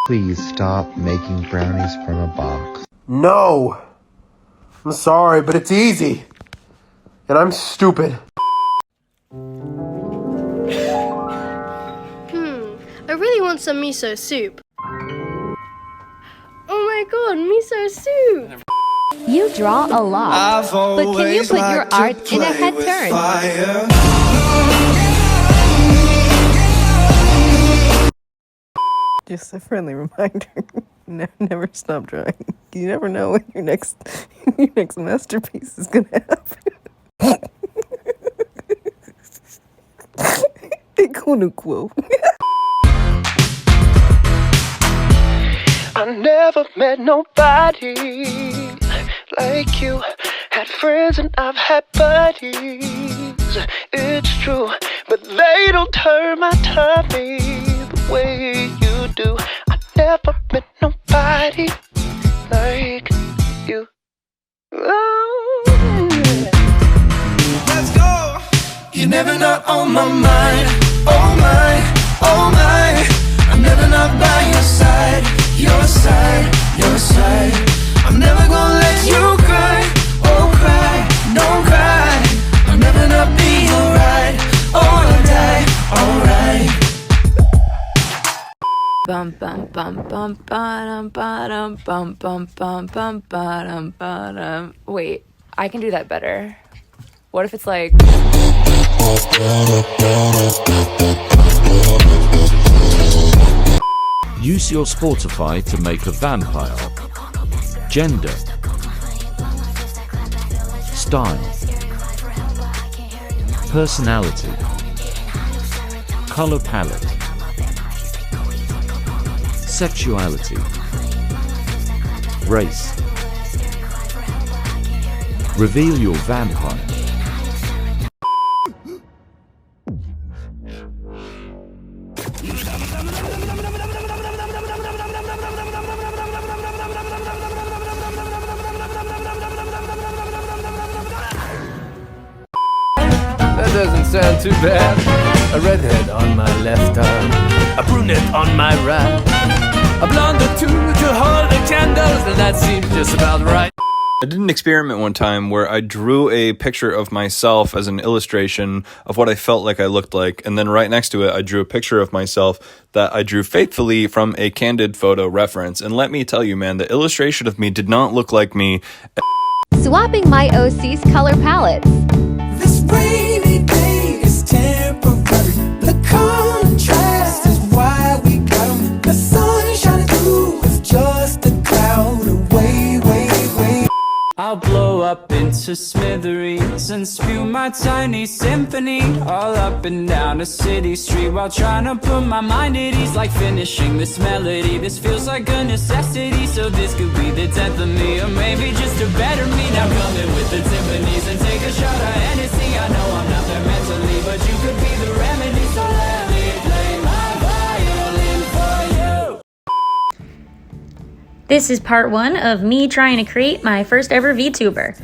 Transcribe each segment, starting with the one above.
Please stop making brownies from a box. No! I'm sorry, but it's easy. And I'm stupid. I really want some miso soup. Oh my god, miso soup! You draw a lot, but can you put your art in a head turn? Just a friendly reminder, never stop drawing. You never know when your next masterpiece is gonna happen. I never met nobody like you. Had friends and I've had buddies. It's true, but they don't turn my tummy the way you do. I never met nobody like you. Oh, let's go. You're never not on my mind. Oh my, oh my. I'm never not by your side. Your side, your side. I'm never gonna let you cry. Oh cry, don't cry. I'm never not be alright. Or die, alright. Bum bum bum bum bum bum bum bum bum bum bum bum. Wait, I can do that better. What if it's like? Use your Spotify to make a vampire. Gender. Style. Personality. Color palette. Sexuality. Race. Reveal your vampire. That doesn't sound too bad. A redhead on my left arm, a brunette on my right, a blonde or two to hold the candles, and that seems just about right. I did an experiment one time where I drew a picture of myself as an illustration of what I felt like I looked like, and then right next to it I drew a picture of myself that I drew faithfully from a candid photo reference. And let me tell you, man, the illustration of me did not look like me. Swapping my OC's color palettes. This rainy day is temporary. The contrast is why we got 'em. The sun shining through is just a cloud away, way, way. I'll blow up into smithereens and spew my tiny symphony all up and down a city street while trying to put my mind at ease, like finishing this melody. This feels like a necessity, so this could be the death of me, or maybe just a better me. Now come in with the timpanis and take a shot of Hennessy. I know I'm not there mentally, but you could be the remedy, so let me play my violin for you. This is part one of me trying to create my first ever VTuber.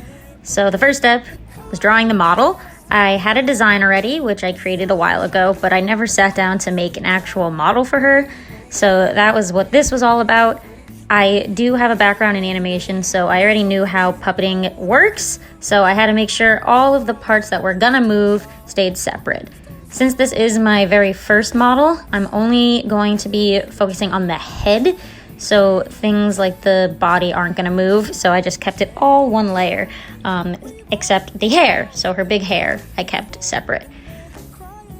So the first step was drawing the model. I had a design already, which I created a while ago, but I never sat down to make an actual model for her. So that was what this was all about. I do have a background in animation, so I already knew how puppeting works. So I had to make sure all of the parts that were gonna move stayed separate. Since this is my very first model, I'm only going to be focusing on the head. So things like the body aren't gonna move, so I just kept it all one layer, except the hair. So her big hair I kept separate.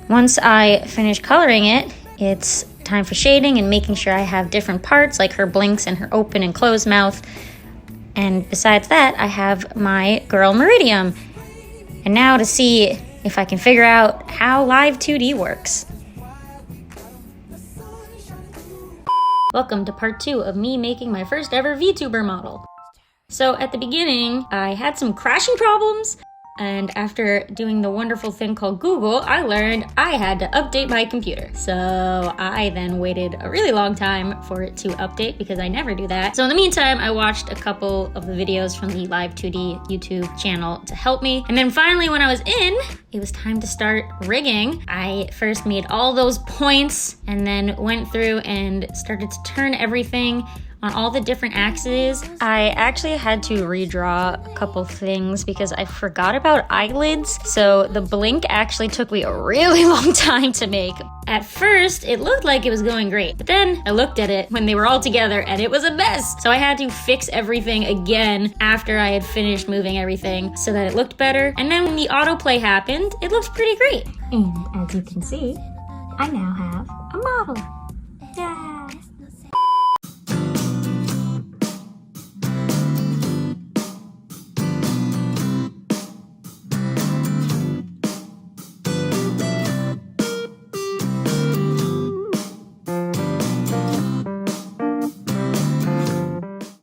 Once I finish coloring it, it's time for shading and making sure I have different parts like her blinks and her open and closed mouth. And besides that, I have my girl Meridium. And now to see if I can figure out how Live 2D works. Welcome to part 2 of me making my first ever VTuber model. So at the beginning, I had some crashing problems. And after doing the wonderful thing called Google, I learned I had to update my computer. So I then waited a really long time for it to update because I never do that. So in the meantime, I watched a couple of the videos from the Live 2D YouTube channel to help me. And then finally, when I was in, it was time to start rigging. I first made all those points and then went through and started to turn everything on all the different axes. I actually had to redraw a couple things because I forgot about eyelids. So the blink actually took me a really long time to make. At first, it looked like it was going great, but then I looked at it when they were all together and it was a mess. So I had to fix everything again after I had finished moving everything so that it looked better. And then when the autoplay happened, it looked pretty great. And as you can see, I now have a model. Yay!